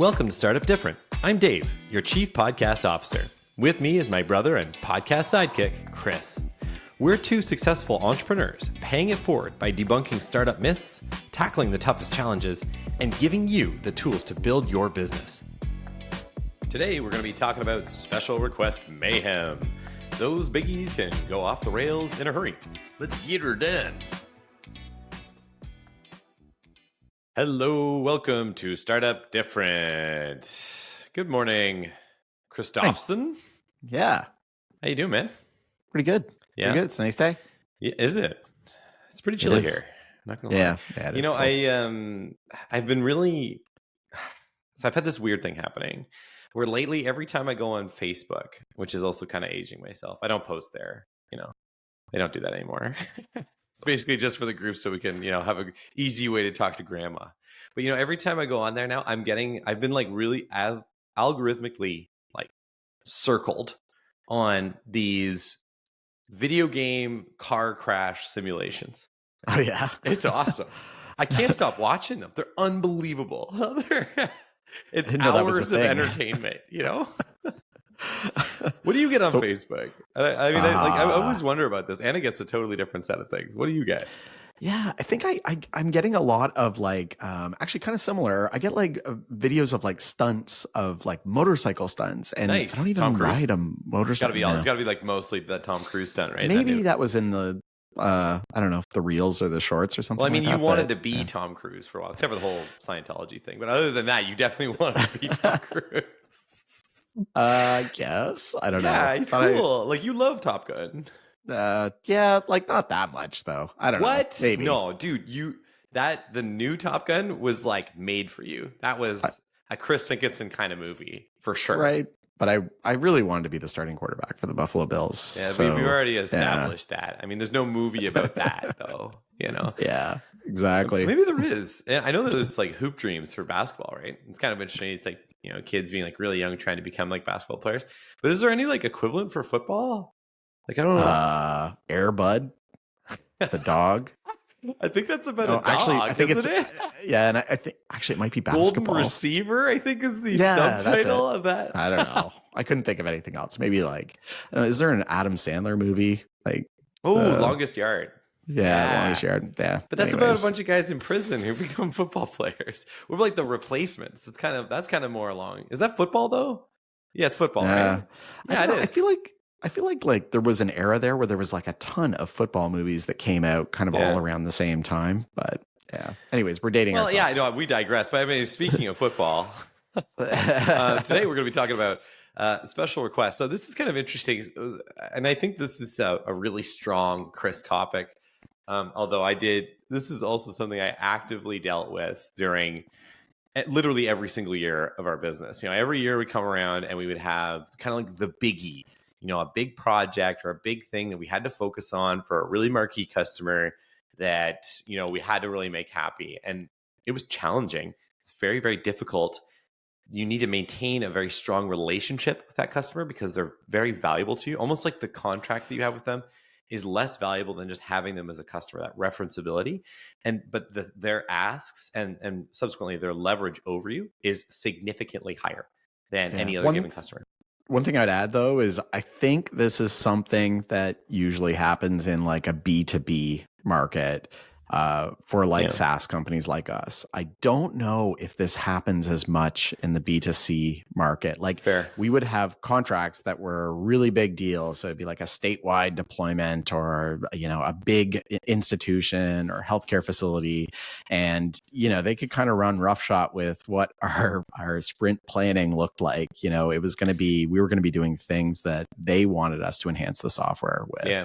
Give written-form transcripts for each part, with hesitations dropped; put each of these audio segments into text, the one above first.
Welcome to Startup Different. I'm Dave, your Chief Podcast Officer. With me is my brother and podcast sidekick, Chris. We're two successful entrepreneurs paying it forward by debunking startup myths, tackling the toughest challenges, and giving you the tools to build your business. Today, we're going to be talking about special request mayhem. Those biggies can go off the rails in a hurry. Let's get her done. Hello, welcome to Startup Different. Good morning, Christofferson. Yeah. How you doing, man? Pretty good. Yeah. Pretty good. It's a nice day. Yeah, is it? It's pretty chilly here. I'm not gonna lie. Yeah, it You is know, cool. I've been really so I've had this weird thing happening where lately every time I go on Facebook, which is also kind of aging myself, I don't post there, They don't do that anymore. It's basically just for the group so we can, have an easy way to talk to grandma. But every time I go on there now, I've been like really algorithmically like circled on these video game car crash simulations. Oh, yeah. It's awesome. I can't stop watching them. They're unbelievable. It's hours of entertainment, What do you get on Facebook? I always wonder about this. Anna gets a totally different set of things. What do you get? Yeah, I think I'm getting a lot of like, actually kind of similar. I get like videos of like stunts of like motorcycle stunts, and Nice. I don't even ride a motorcycle. It's gotta be like mostly the Tom Cruise stunt, right? Maybe that was in the, I don't know, the reels or the shorts or something. Well, I mean, like you that, wanted to be Tom Cruise for a while, except for the whole Scientology thing. But other than that, you definitely wanted to be Tom Cruise. I guess. I don't know. Yeah, he's cool. Like, you love Top Gun. Yeah, like not that much though. I don't know. What? Maybe. No, dude, the new Top Gun was like made for you. That was a Chris Sinkinson kind of movie for sure. Right. But I really wanted to be the starting quarterback for the Buffalo Bills. Yeah, so, we've already established that. I mean, there's no movie about that though, Yeah, exactly. Maybe there is. And I know that there's like hoop dreams for basketball, right? It's kind of interesting. It's like, kids being like really young trying to become like basketball players. But is there any like equivalent for football? Like, I don't know. Air Bud, the dog. I think that's about a dog, actually, I think isn't it? Yeah, and I think actually it might be basketball. Golden Receiver, I think, is the subtitle of that. I don't know. I couldn't think of anything else. Maybe like, is there an Adam Sandler movie? Like, Longest Yard. Yeah, Longest Yard. Yeah, but that's about a bunch of guys in prison who become football players. We're like the replacements. That's kind of more along. Is that football though? Yeah, it's football. Right? Yeah, it is. I feel like there was an era there where there was like a ton of football movies that came out kind of all around the same time. But yeah. Anyways, we're dating ourselves. Yeah, I know we digress. But I mean, speaking of football, today we're going to be talking about special requests. So this is kind of interesting, and I think this is a really strong Chris topic. Although this is also something I actively dealt with during literally every single year of our business. Every year we come around and we would have kind of like the biggie, a big project or a big thing that we had to focus on for a really marquee customer that, we had to really make happy. And it was challenging. It's very, very difficult. You need to maintain a very strong relationship with that customer because they're very valuable to you. Almost like the contract that you have with them is less valuable than just having them as a customer, that referenceability. But their asks and subsequently their leverage over you is significantly higher than any other given customer. One thing I'd add though is I think this is something that usually happens in like a B2B market for like SaaS companies like us. I don't know if this happens as much in the B2C market. Like we would have contracts that were a really big deal. So it'd be like a statewide deployment or, a big institution or healthcare facility. And, they could kind of run roughshod with what our sprint planning looked like. We were going to be doing things that they wanted us to enhance the software with. Yeah.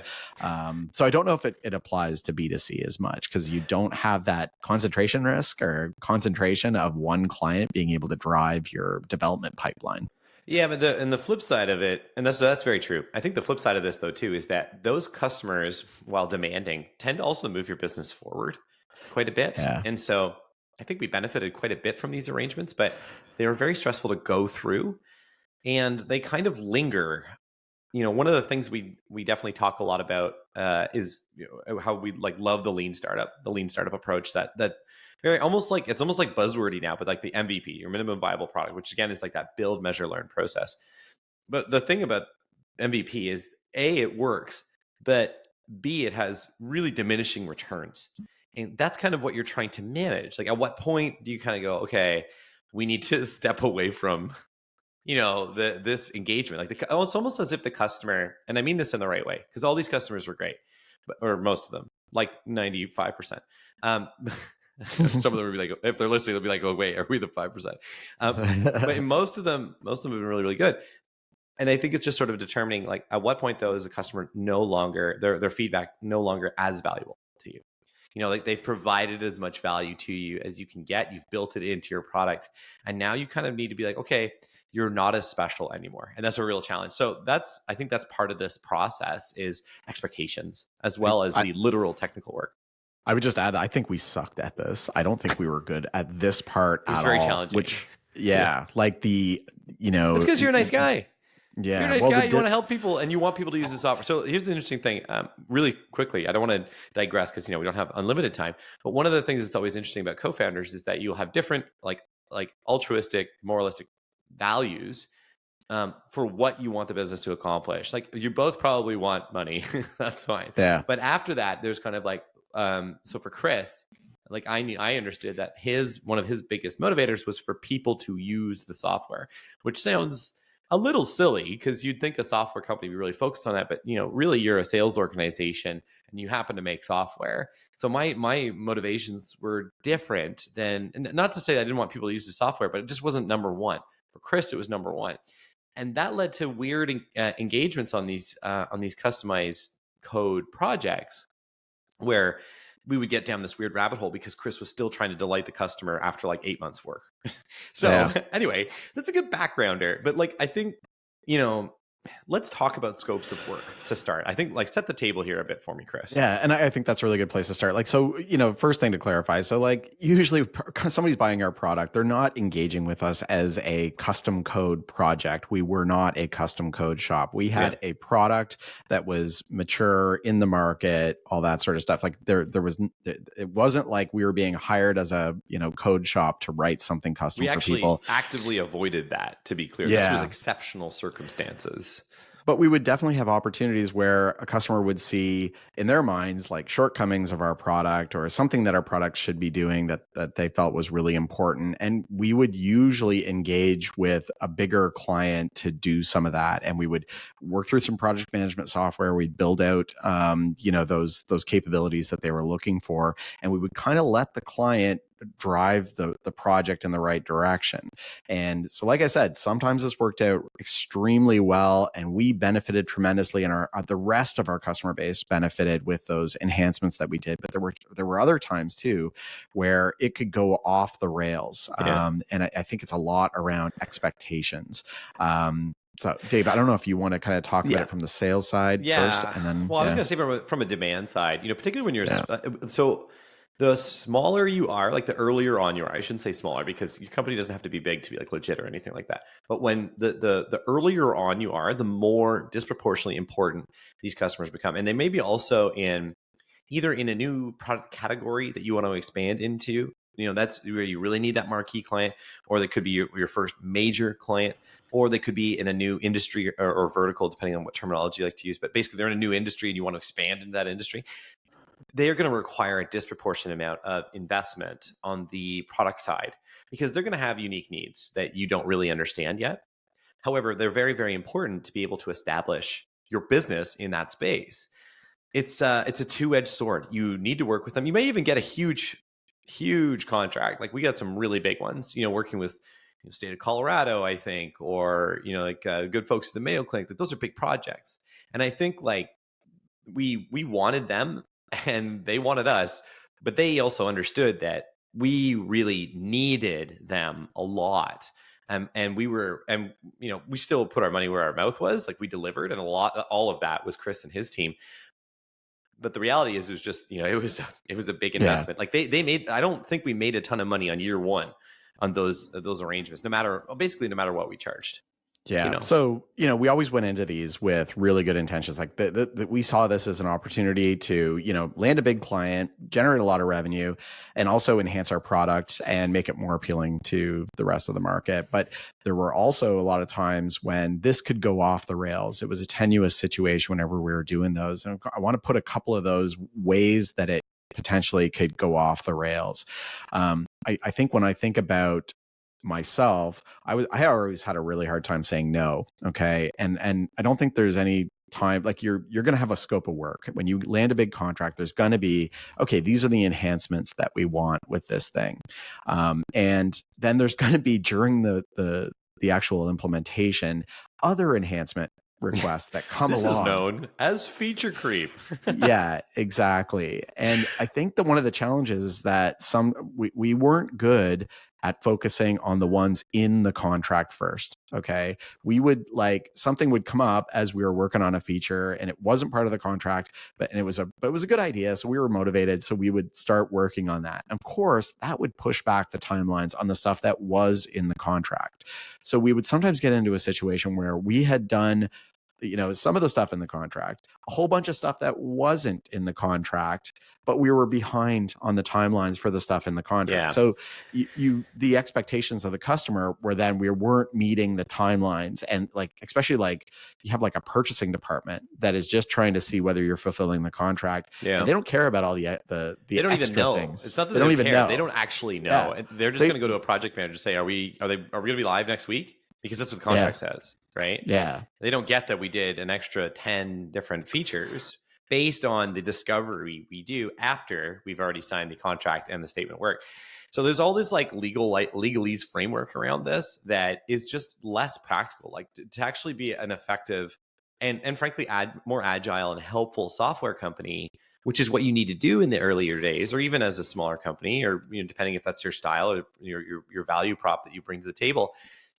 So I don't know if it applies to B2C as much, because you don't have that concentration risk or concentration of one client being able to drive your development pipeline. Yeah, but the flip side of it, and that's very true. I think the flip side of this though too is that those customers, while demanding, tend to also move your business forward quite a bit. Yeah. And so I think we benefited quite a bit from these arrangements, but they were very stressful to go through, and they kind of linger. One of the things we definitely talk a lot about is how we like love the lean startup approach that very it's almost like buzzwordy now, but like the MVP, your minimum viable product, which again is like that build, measure, learn process. But the thing about MVP is A, it works, but B, it has really diminishing returns. And that's kind of what you're trying to manage. Like, at what point do you kind of go, okay, we need to step away from, this engagement? Like, it's almost as if the customer, and I mean this in the right way, because all these customers were great, or most of them, like 95%. Some of them would be like, if they're listening, they'll be like, oh, wait, are we the 5%? But most of them have been really, really good. And I think it's just sort of determining, like, at what point, though, is the customer no longer, their feedback no longer as valuable to you? Like, they've provided as much value to you as you can get. You've built it into your product. And now you kind of need to be like, okay, you're not as special anymore. And that's a real challenge. So I think that's part of this process, is expectations as well as the literal technical work. I would just add, I think we sucked at this. I don't think we were good at this part at all. It was very challenging. Which, like it's because you're a nice guy. Yeah, you're a nice guy. You want to help people, and you want people to use the software. So here's the interesting thing. Really quickly, I don't want to digress because we don't have unlimited time. But one of the things that's always interesting about co-founders is that you'll have different like altruistic, moralistic values for what you want the business to accomplish. Like, you both probably want money. That's fine. Yeah. But after that, there's kind of like so for Chris, like I understood that one of his biggest motivators was for people to use the software, which sounds a little silly because you'd think a software company would be really focused on that, but really you're a sales organization and you happen to make software. So my motivations were different than, and not to say I didn't want people to use the software, but it just wasn't number one. For Chris, it was number one, and that led to weird engagements on these customized code projects where we would get down this weird rabbit hole because Chris was still trying to delight the customer after like 8 months work. So anyway, that's a good backgrounder. But like, I think, let's talk about scopes of work to start. I think like set the table here a bit for me, Chris. Yeah. And I think that's a really good place to start. Like, so, first thing to clarify. So like usually somebody's buying our product, they're not engaging with us as a custom code project. We were not a custom code shop. We had a product that was mature in the market, all that sort of stuff. Like it wasn't like we were being hired as a, code shop to write something custom for people. We actually actively avoided that, to be clear. This was exceptional circumstances. But we would definitely have opportunities where a customer would see in their minds like shortcomings of our product or something that our product should be doing that they felt was really important. And we would usually engage with a bigger client to do some of that. And we would work through some project management software. We'd build out, those capabilities that they were looking for. And we would kind of let the client drive the project in the right direction. And so, like I said, sometimes this worked out extremely well and we benefited tremendously, and the rest of our customer base benefited with those enhancements that we did. But there were other times too where it could go off the rails. And I think it's a lot around expectations. So, Dave, I don't know if you want to kind of talk about it from the sales side first, and then. Well, I was going to say from a demand side, particularly when you're so. The smaller you are, like the earlier on you are, I shouldn't say smaller because your company doesn't have to be big to be like legit or anything like that. But when the earlier on you are, the more disproportionately important these customers become. And they may be also either in a new product category that you want to expand into, that's where you really need that marquee client, or they could be your first major client, or they could be in a new industry or vertical, depending on what terminology you like to use. But basically they're in a new industry and you want to expand into that industry. They are going to require a disproportionate amount of investment on the product side because they're going to have unique needs that you don't really understand yet. However, they're very, very important to be able to establish your business in that space. It's a two-edged sword. You need to work with them. You may even get a huge contract. Like we got some really big ones, working with state of Colorado, I think, or, good folks at the Mayo Clinic. Those are big projects. And I think like we wanted them, and they wanted us, but they also understood that we really needed them a lot. And we still put our money where our mouth was. Like we delivered, and all of that was Chris and his team. But the reality is, it was just, it was a big investment. Like they made, I don't think we made a ton of money on year one on those arrangements, no matter what we charged. Yeah. know? So, we always went into these with really good intentions. Like we saw this as an opportunity to, land a big client, generate a lot of revenue, and also enhance our product and make it more appealing to the rest of the market. But there were also a lot of times when this could go off the rails. It was a tenuous situation whenever we were doing those. And I want to put a couple of those ways that it potentially could go off the rails. I think when I think about myself, I always had a really hard time saying no. Okay. And I don't think there's any time, like you're going to have a scope of work. When you land a big contract, there's going to be, okay, these are the enhancements that we want with this thing. And then there's going to be during the actual implementation, other enhancement requests that come This is along. known as feature creep. Yeah, exactly. And I think that one of the challenges is that we weren't good at focusing on the ones in the contract first. Okay. We would something would come up as we were working on a feature and it wasn't part of the contract, but it was a good idea. So we were motivated. So we would start working on that. And of course, that would push back the timelines on the stuff that was in the contract. So we would sometimes get into a situation where we had done some of the stuff in the contract, a whole bunch of stuff that wasn't in the contract, but we were behind on the timelines for the stuff in the contract. Yeah. So the expectations of the customer were then we weren't meeting the timelines. And especially you have a purchasing department that is just trying to see whether you're fulfilling the contract. Yeah. And they don't care about all the they don't even know. things. It's not that they don't even care. They don't actually know. Yeah. They're just going to go to a project manager and say, are we going to be live next week? Because that's what the contract says, right? Yeah. They don't get that we did an extra 10 different features based on the discovery we do after we've already signed the contract and the statement of work. So there's all this legalese framework around this that is just less practical. To actually be an effective and frankly more agile and helpful software company, which is what you need to do in the earlier days, or even as a smaller company, or depending if that's your style or your value prop that you bring to the table.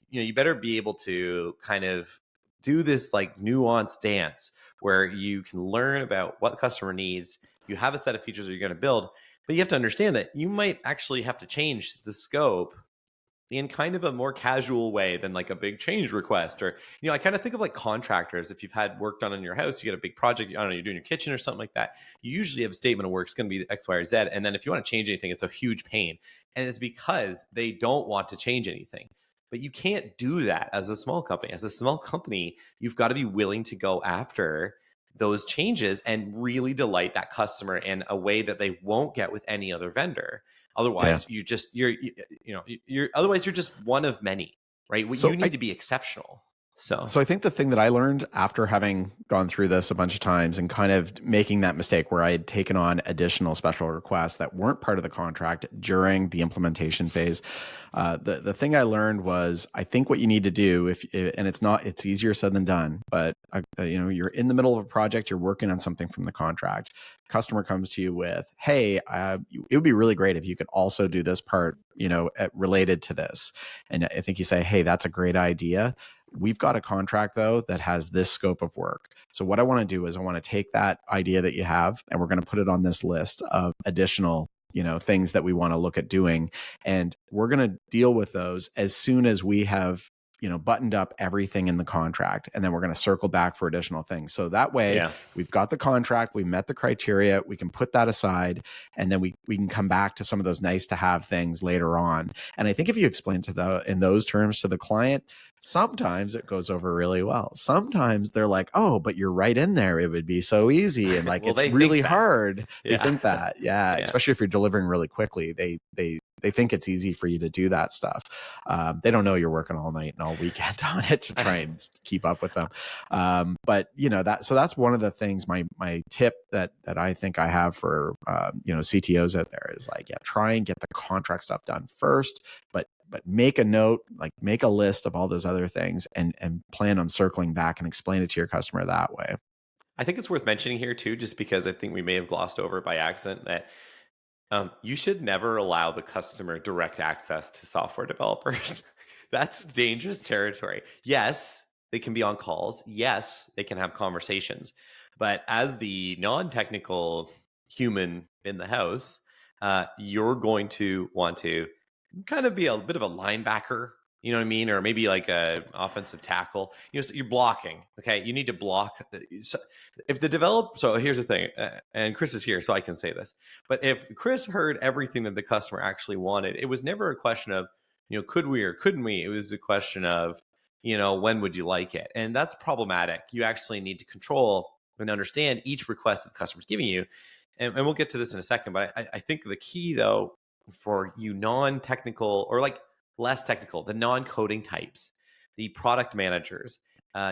You better be able to kind of do this nuanced dance where you can learn about what the customer needs. You have a set of features that you're going to build, but you have to understand that you might actually have to change the scope in kind of a more casual way than a big change request. Or, I kind of think of contractors. If you've had work done on your house, you get a big project, I don't know, you're doing your kitchen or something like that. You usually have a statement of work. It's going to be X, Y, or Z. And then if you want to change anything, it's a huge pain. And it's because they don't want to change anything. But you can't do that as a small company. As a small company, you've got to be willing to go after those changes and really delight that customer in a way that they won't get with any other vendor. Otherwise, you're just one of many, right? You need to be exceptional. So I think the thing that I learned after having gone through this a bunch of times and kind of making that mistake where I had taken on additional special requests that weren't part of the contract during the implementation phase, the thing I learned was I think what you need to do it's easier said than done, but you're in the middle of a project, you're working on something from the contract. Customer comes to you with, hey, it would be really great if you could also do this part, related to this. And I think you say, hey, that's a great idea. We've got a contract though that has this scope of work. So what I want to do is I want to take that idea that you have and we're going to put it on this list of additional things that we want to look at doing. And we're going to deal with those as soon as we have buttoned up everything in the contract. And then we're going to circle back for additional things. So that way we've got the contract, we met the criteria, we can put that aside, and then we can come back to some of those nice to have things later on. And I think if you explain in those terms to the client, sometimes it goes over really well. Sometimes they're like, oh, but you're right in there. It would be so easy. And well, it's really hard. They think that. Yeah. Especially if you're delivering really quickly, they think it's easy for you to do that stuff. They don't know you're working all night and all weekend on it to try and keep up with them. But that's one of the things, my tip that I think I have for, CTOs out there is try and get the contract stuff done first, but make a note, make a list of all those other things and plan on circling back and explain it to your customer that way. I think it's worth mentioning here too, just because I think we may have glossed over it by accident, that you should never allow the customer direct access to software developers. That's dangerous territory. Yes, they can be on calls. Yes, they can have conversations. But as the non-technical human in the house, you're going to want to kind of be a bit of a linebacker, You know what I mean? Or maybe like a offensive tackle. So you're blocking. Okay, you need to block. So if the develop, so here's the thing, and Chris is here, so I can say this. But if Chris heard everything that the customer actually wanted, it was never a question of, could we or couldn't we? It was a question of, when would you like it? And that's problematic. You actually need to control and understand each request that the customer's giving you. And we'll get to this in a second. But I think the key, though, for you non-technical or like less technical, the non-coding types, the product managers,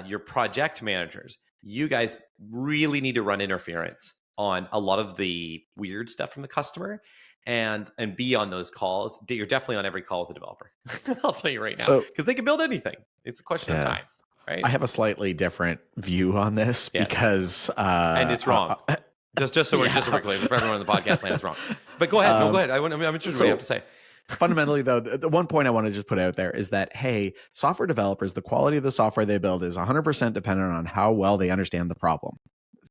your project managers, you guys really need to run interference on a lot of the weird stuff from the customer and be on those calls. You're definitely on every call with a developer. I'll tell you right now, because they can build anything. It's a question of time, right? I have a slightly different view on this because and it's wrong. Just so we're clear for everyone in the podcast land, it's wrong. But go ahead. No, go ahead. I'm interested in what you have to say. Fundamentally, though, the one point I want to just put out there is that, hey, software developers, the quality of the software they build is 100% dependent on how well they understand the problem.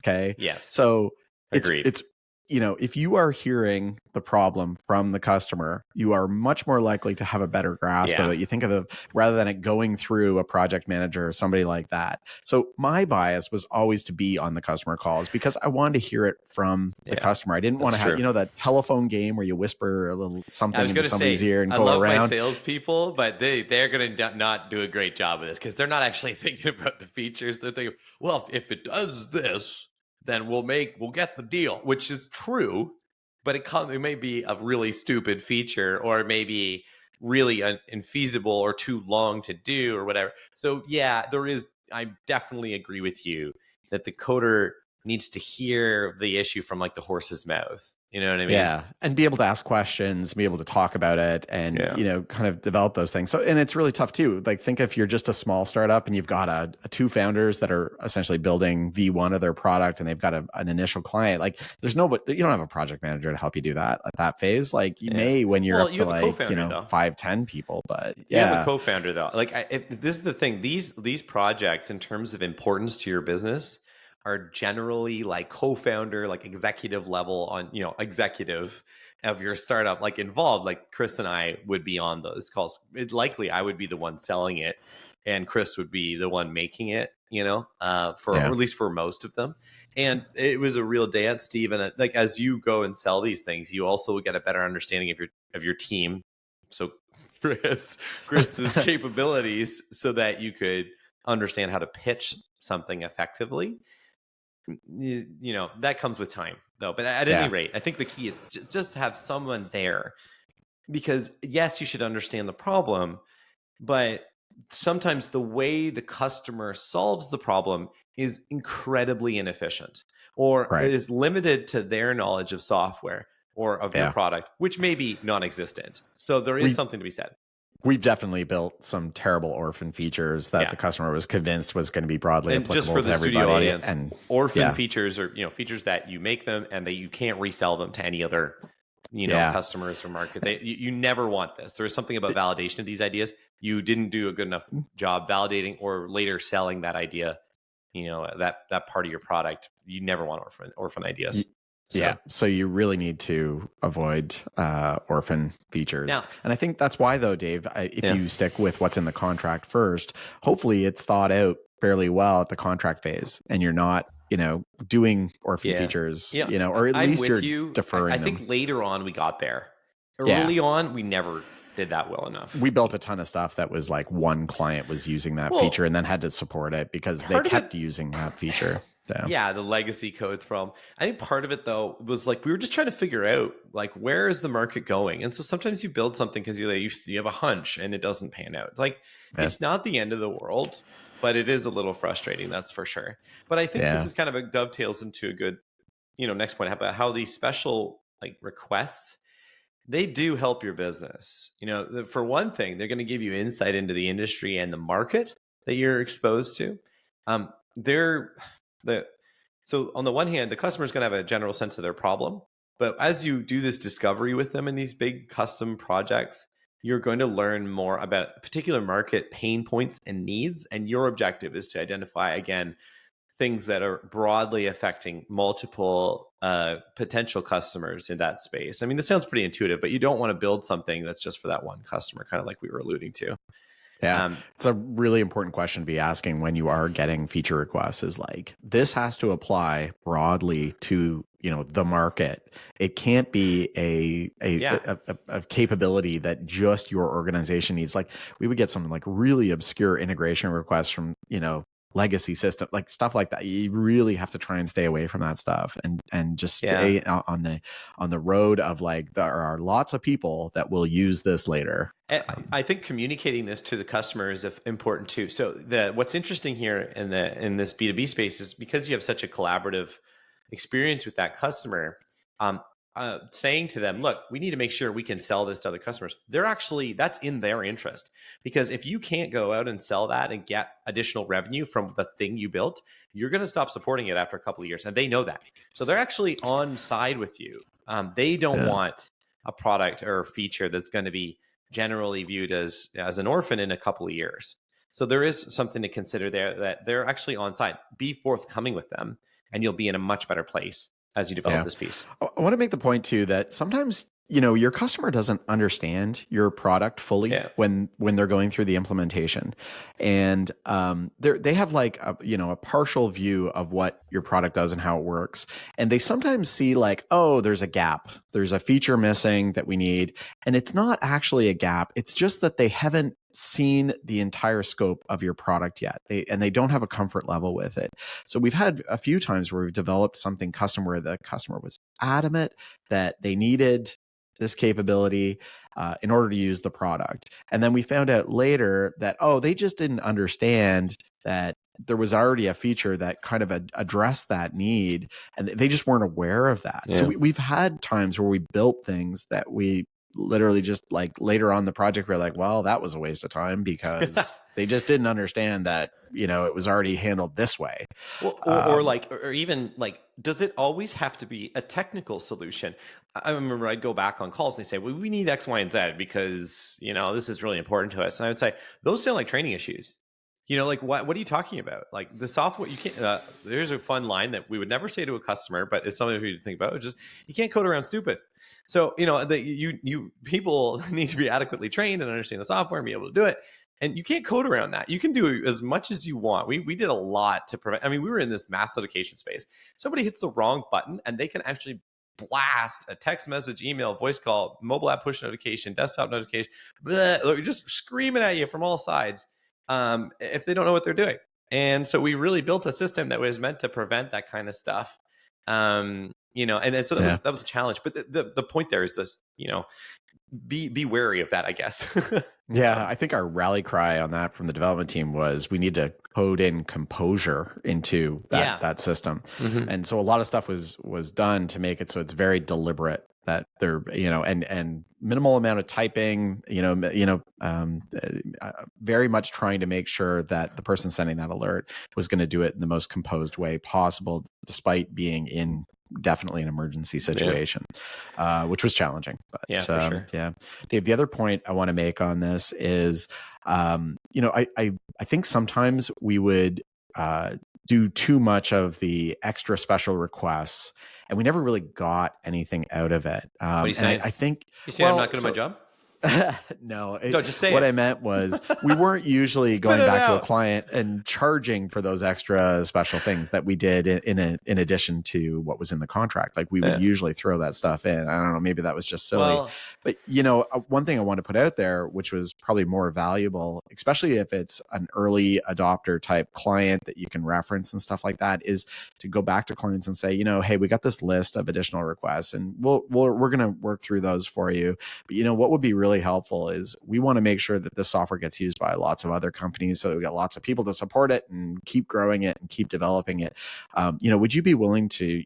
Okay. Yes. So agreed. It's if you are hearing the problem from the customer, you are much more likely to have a better grasp of it. You think of rather than it going through a project manager or somebody like that. So my bias was always to be on the customer calls because I wanted to hear it from the customer. I didn't want to have, that telephone game where you whisper a little something into somebody's ear and go around. I love my salespeople, but they're going to not do a great job of this because they're not actually thinking about the features. They're thinking, well, if it does this, then we'll get the deal, which is true, but it may be a really stupid feature or maybe really infeasible or too long to do or whatever. So I definitely agree with you that the coder needs to hear the issue from like the horse's mouth. You know what I mean? Yeah. And be able to ask questions, be able to talk about it and, kind of develop those things. So, and it's really tough too. Like think if you're just a small startup and you've got a two founders that are essentially building V1 of their product and they've got an initial client, like you don't have a project manager to help you do that at that phase. Like you may when you're up to like, 5-10 people, but you have a co-founder though. Like if this is the thing, these projects in terms of importance to your business are generally like co-founder, like executive level on, executive of your startup, like involved, like Chris and I would be on those calls. It's likely I would be the one selling it and Chris would be the one making it, or at least for most of them. And it was a real dance, Steve. And like, as you go and sell these things, you also get a better understanding of your team. So Chris's capabilities so that you could understand how to pitch something effectively. That comes with time though. But at any rate, I think the key is just to have someone there because yes, you should understand the problem, but sometimes the way the customer solves the problem is incredibly inefficient or it is limited to their knowledge of software or of your product, which may be non-existent. So there is something to be said. We've definitely built some terrible Orphan features that the customer was convinced was going to be broadly applicable just for the to studio everybody. Audience, and Orphan features are features that you make them and that you can't resell them to any other customers or market. You never want this. There is something about validation of these ideas. You didn't do a good enough job validating or later selling that idea. That part of your product. You never want orphan ideas. So you really need to avoid Orphan features. And I think that's why, though, Dave, if you stick with what's in the contract first, hopefully it's thought out fairly well at the contract phase and you're not, doing Orphan features, or at least you're deferring I think later on we got there. Early on, we never did that well enough. We built a ton of stuff that was like one client was using that feature and then had to support it because they kept using that feature. The legacy codes problem. I think part of it though was like we were just trying to figure out like where is the market going, and so sometimes you build something because you have a hunch and it doesn't pan out. Like it's not the end of the world, but it is a little frustrating, that's for sure. But I think this is kind of a dovetails into a good, next point about how these special like requests they do help your business. For one thing, they're going to give you insight into the industry and the market that you're exposed to. So on the one hand, the customer is going to have a general sense of their problem, but as you do this discovery with them in these big custom projects, you're going to learn more about particular market pain points and needs. And your objective is to identify, again, things that are broadly affecting multiple potential customers in that space. I mean, this sounds pretty intuitive, but you don't want to build something that's just for that one customer, kind of like we were alluding to. Yeah, it's a really important question to be asking when you are getting feature requests is like, this has to apply broadly to, the market. It can't be a capability that just your organization needs. Like we would get some like really obscure integration requests from, legacy system, like stuff like that. You really have to try and stay away from that stuff and just stay on the road of like, there are lots of people that will use this later. I think communicating this to the customer is important too. So what's interesting here in this B2B space is because you have such a collaborative experience with that customer, saying to them, look, we need to make sure we can sell this to other customers. That's in their interest, because if you can't go out and sell that and get additional revenue from the thing you built, you're going to stop supporting it after a couple of years. And they know that. So they're actually on side with you. They don't want a product or a feature that's going to be generally viewed as an orphan in a couple of years. So there is something to consider there, that they're actually on side. Be forthcoming with them, and you'll be in a much better place as you develop this piece. I want to make the point too that sometimes, your customer doesn't understand your product fully when they're going through the implementation, and they have like a partial view of what your product does and how it works, and they sometimes see like, oh, there's a gap, there's a feature missing that we need, and it's not actually a gap. It's just that they haven't seen the entire scope of your product yet. They don't have a comfort level with it. So we've had a few times where we've developed something custom where the customer was adamant that they needed this capability in order to use the product. And then we found out later that, they just didn't understand that there was already a feature that kind of addressed that need, and they just weren't aware of that. So we've had times where we built things that we literally just like later on the project, we're like, well, that was a waste of time because they just didn't understand that, it was already handled this way. Well, or even like, does it always have to be a technical solution? I remember I'd go back on calls and they say, well, we need X, Y, and Z because, this is really important to us. And I would say, those sound like training issues. Like what are you talking about? Like the software, you can't, there's a fun line that we would never say to a customer, but it's something for you to think about. It's just, you can't code around stupid. So, you people need to be adequately trained and understand the software and be able to do it. And you can't code around that. You can do as much as you want. We did a lot to prevent. I mean, we were in this mass notification space. Somebody hits the wrong button and they can actually blast a text message, email, voice call, mobile app push notification, desktop notification, just screaming at you from all sides if they don't know what they're doing. And so we really built a system that was meant to prevent that kind of stuff. And so that was a challenge. But the point there is this, be wary of that, I guess. Yeah, I think our rally cry on that from the development team was we need to code in composure into that system. Mm-hmm. And so a lot of stuff was done to make it so it's very deliberate that they're, and minimal amount of typing, very much trying to make sure that the person sending that alert was going to do it in the most composed way possible, despite being in definitely an emergency situation, which was challenging. But for sure. Dave, the other point I want to make on this is, I think sometimes we would do too much of the extra special requests, and we never really got anything out of it. What are you saying? I think you saying I'm not good at my job. No, just say what it. I meant was we weren't usually going back to a client and charging for those extra special things that we did in addition to what was in the contract. Like we would usually throw that stuff in. I don't know, maybe that was just silly. But one thing I want to put out there, which was probably more valuable, especially if it's an early adopter type client that you can reference and stuff like that, is to go back to clients and say, hey, we got this list of additional requests, and we're going to work through those for you. But what would be really helpful is we want to make sure that this software gets used by lots of other companies, so that we got lots of people to support it and keep growing it and keep developing it. Would you be willing to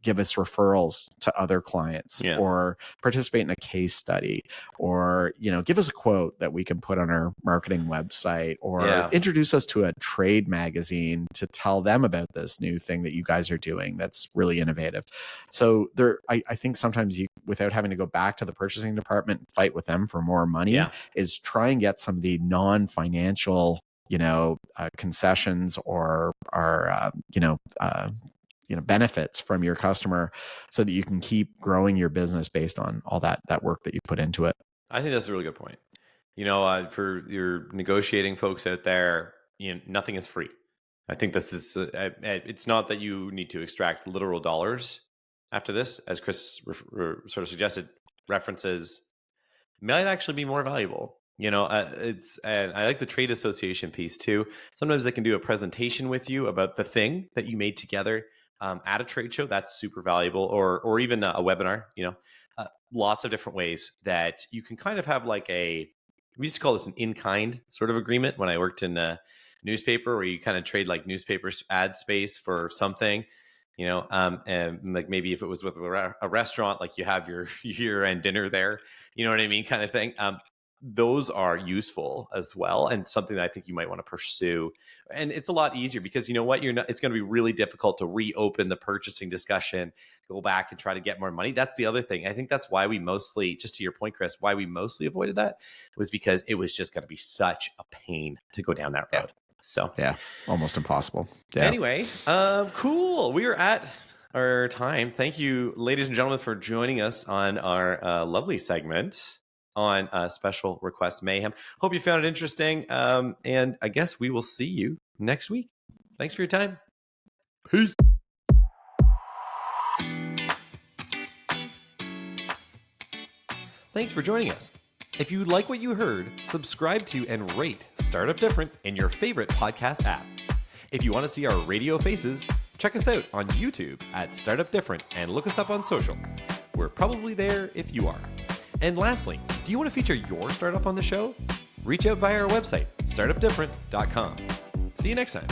give us referrals to other clients, or participate in a case study, or give us a quote that we can put on our marketing website, or introduce us to a trade magazine to tell them about this new thing that you guys are doing that's really innovative. So I think sometimes without having to go back to the purchasing department and fight with them for more money, is try and get some of the non-financial concessions or benefits from your customer, so that you can keep growing your business based on all that work that you put into it. I think that's a really good point. For your negotiating folks out there, nothing is free. I think this is, it's not that you need to extract literal dollars after this, as Chris sort of suggested, references might actually be more valuable. And I like the trade association piece too. Sometimes they can do a presentation with you about the thing that you made together at a trade show. That's super valuable, or even a webinar. Lots of different ways that you can kind of have like we used to call this an in-kind sort of agreement when I worked in a newspaper, where you kind of trade like newspapers ad space for something. And like maybe if it was with a restaurant, like you have your year-end dinner there, you know what I mean, kind of thing. Those are useful as well, and something that I think you might want to pursue. And it's a lot easier because it's going to be really difficult to reopen the purchasing discussion, go back and try to get more money. That's the other thing. I think that's why we mostly, just to your point, Chris, why we mostly avoided that was because it was just going to be such a pain to go down that road. So yeah, almost impossible. Yeah. Anyway, cool. We are at our time. Thank you, ladies and gentlemen, for joining us on our lovely segment on Special Request Mayhem. Hope you found it interesting. And I guess we will see you next week. Thanks for your time. Peace. Thanks for joining us. If you like what you heard, subscribe to and rate Startup Different in your favorite podcast app. If you want to see our radio faces, check us out on YouTube at Startup Different and look us up on social. We're probably there if you are. And lastly, do you want to feature your startup on the show? Reach out via our website, startupdifferent.com. See you next time.